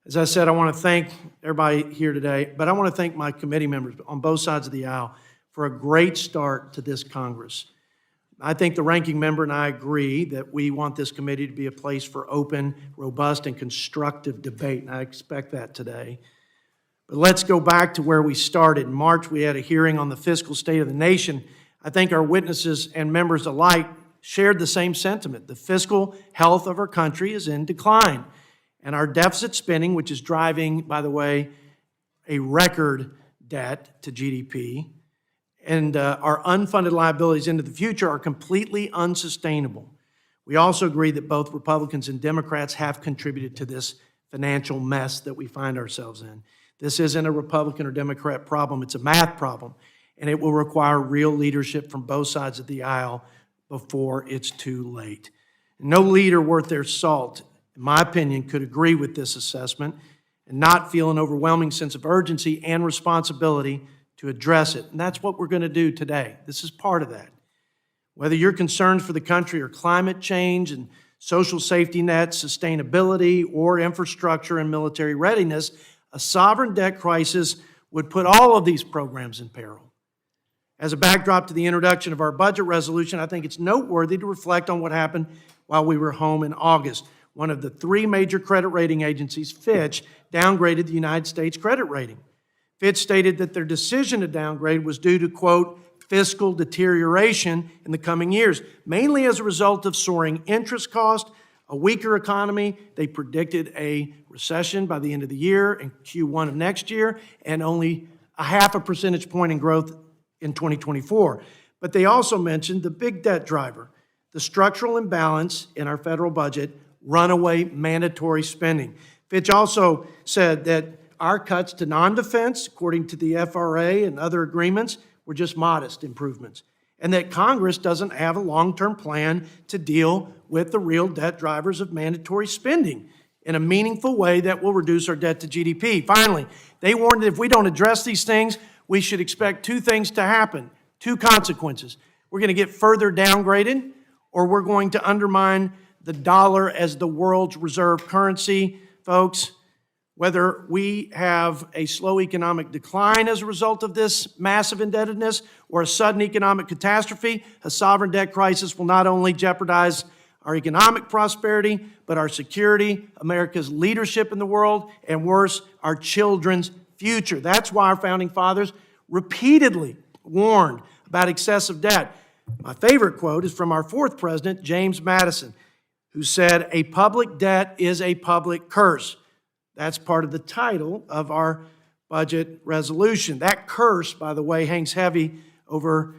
As I said, I want to thank everybody here today, but I want to thank my committee members on both sides of the aisle for a great start to this Congress. I think the ranking member and I agree that we want this committee to be a place for open, robust, and constructive debate, and I expect that today. But let's go back to where we started. In March, we had a hearing on the fiscal state of the nation. I think our witnesses and members alike shared the same sentiment. The fiscal health of our country is in decline, and our deficit spending, which is driving, by the way, a record debt to GDP, and our unfunded liabilities into the future are completely unsustainable. We also agree that both Republicans and Democrats have contributed to this financial mess that we find ourselves in. This isn't a Republican or Democrat problem, it's a math problem, and it will require real leadership from both sides of the aisle before it's too late. No leader worth their salt, in my opinion, could agree with this assessment and not feel an overwhelming sense of urgency and responsibility to address it. And that's what we're going to do today. This is part of that. Whether your concerns for the country are climate change and social safety nets, sustainability, or infrastructure and military readiness, a sovereign debt crisis would put all of these programs in peril. As a backdrop to the introduction of our budget resolution, I think it's noteworthy to reflect on what happened while we were home in August. One of the three major credit rating agencies, Fitch, downgraded the United States credit rating. Fitch stated that their decision to downgrade was due to, quote, fiscal deterioration in the coming years, mainly as a result of soaring interest costs, a weaker economy. They predicted a recession by the end of the year in Q1 of next year, and only a 0.5 percentage point in growth in 2024. But they also mentioned the big debt driver, the structural imbalance in our federal budget, runaway mandatory spending. Fitch also said that our cuts to non-defense, according to the FRA and other agreements, were just modest improvements, and that Congress doesn't have a long-term plan to deal with the real debt drivers of mandatory spending in a meaningful way that will reduce our debt to GDP. Finally, they warned that if we don't address these things, we should expect two things to happen, two consequences. We're going to get further downgraded, or we're going to undermine the dollar as the world's reserve currency. Folks, whether we have a slow economic decline as a result of this massive indebtedness or a sudden economic catastrophe, a sovereign debt crisis will not only jeopardize our economic prosperity, but our security, America's leadership in the world, and worse, our children's future. That's why our founding fathers repeatedly warned about excessive debt. My favorite quote is from our fourth president, James Madison, who said, "A public debt is a public curse." That's part of the title of our budget resolution. That curse, by the way, hangs heavy over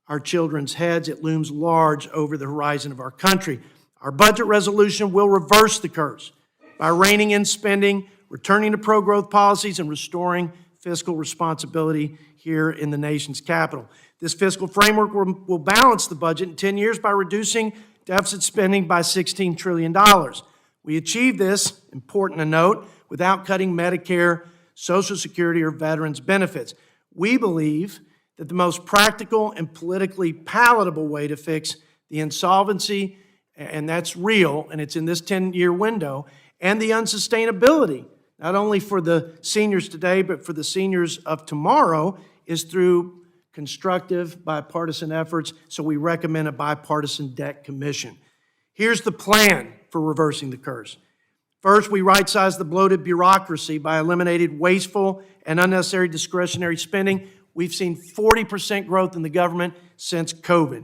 our children's heads. It looms large over the horizon of our country. Our budget resolution will reverse the curse by reining in spending, returning to pro-growth policies, and restoring fiscal responsibility here in the nation's capital. This fiscal framework will balance the budget in 10 years by reducing deficit spending by $16 trillion. We achieve this, important to note, without cutting Medicare, Social Security, or veterans' benefits. We believe that the most practical and politically palatable way to fix the insolvency, and that's real, and it's in this 10-year window, and the unsustainability, not only for the seniors today, but for the seniors of tomorrow, is through constructive bipartisan efforts, so we recommend a bipartisan debt commission. Here's the plan for reversing the curse. First, we right-size the bloated bureaucracy by eliminating wasteful and unnecessary discretionary spending. We've seen 40% growth in the government since COVID.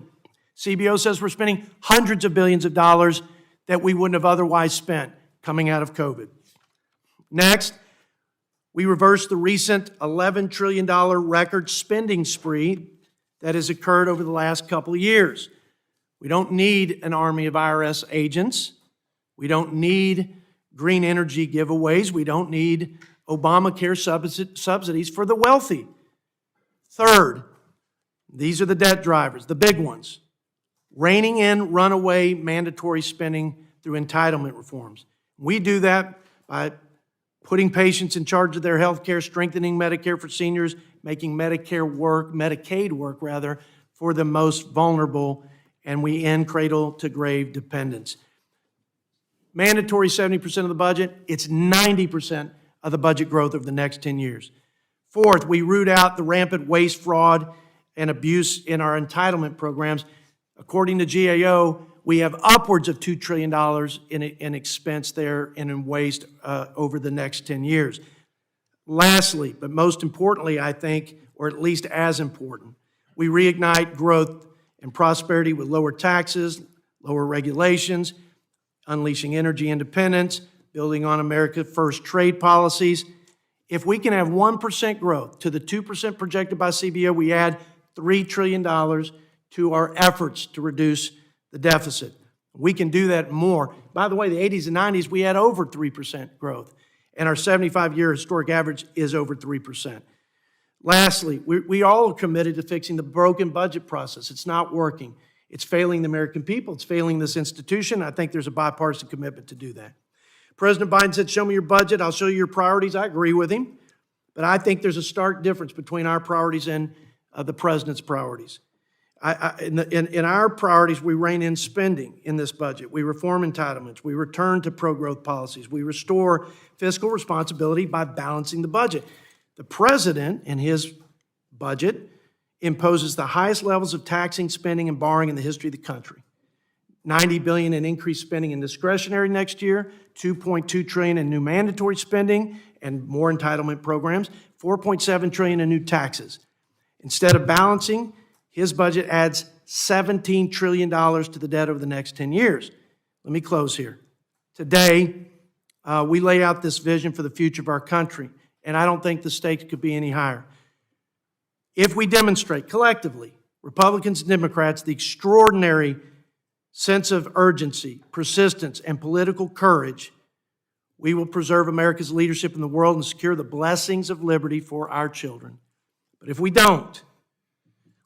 CBO says we're spending hundreds of billions of dollars that we wouldn't have otherwise spent coming out of COVID. Next, we reverse the recent $11 trillion record spending spree that has occurred over the last couple of years. We don't need an army of IRS agents. We don't need green energy giveaways. We don't need Obamacare subsidies for the wealthy. Third, these are the debt drivers, the big ones. Reining in runaway mandatory spending through entitlement reforms. We do that by putting patients in charge of their health care, strengthening Medicare for seniors, making Medicaid work for the most vulnerable, and we end cradle-to-grave dependence. Mandatory 70% of the budget, it's 90% of the budget growth over the next 10 years. Fourth, we root out the rampant waste, fraud, and abuse in our entitlement programs. According to GAO, we have upwards of $2 trillion in expense there and in waste over the next 10 years. Lastly, but most importantly, I think, or at least as important, we reignite growth and prosperity with lower taxes, lower regulations, unleashing energy independence, building on America's first trade policies. If we can have 1% growth to the 2% projected by CBO, we add $3 trillion to our efforts to reduce the deficit. We can do that more. By the way, the 80s and 90s, we had over 3% growth, and our 75-year historic average is over 3%. Lastly, we all are committed to fixing the broken budget process. It's not working. It's failing the American people. It's failing this institution. I think there's a bipartisan commitment to do that. President Biden said, show me your budget, I'll show you your priorities. I agree with him, but I think there's a stark difference between our priorities and the president's priorities. In our priorities, we rein in spending in this budget. We reform entitlements. We return to pro-growth policies. We restore fiscal responsibility by balancing the budget. The president, in his budget, imposes the highest levels of taxing, spending, and borrowing in the history of the country. $90 billion in increased spending in discretionary next year, $2.2 trillion in new mandatory spending and more entitlement programs, $4.7 trillion in new taxes. Instead of balancing, his budget adds $17 trillion to the debt over the next 10 years. Let me close here. Today, we lay out this vision for the future of our country, and I don't think the stakes could be any higher. If we demonstrate collectively, Republicans and Democrats, the extraordinary sense of urgency, persistence, and political courage, we will preserve America's leadership in the world and secure the blessings of liberty for our children. But if we don't,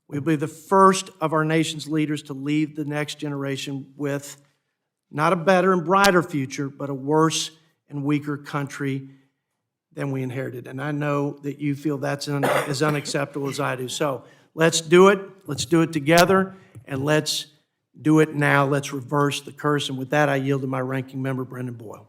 we'll be the first of our nation's leaders to leave the next generation with not a better and brighter future, but a worse and weaker country than we inherited. And I know that you feel that's as unacceptable as I do. So let's do it. Let's do it together, and let's do it now. Let's reverse the curse. And with that, I yield to my ranking member, Brendan Boyle.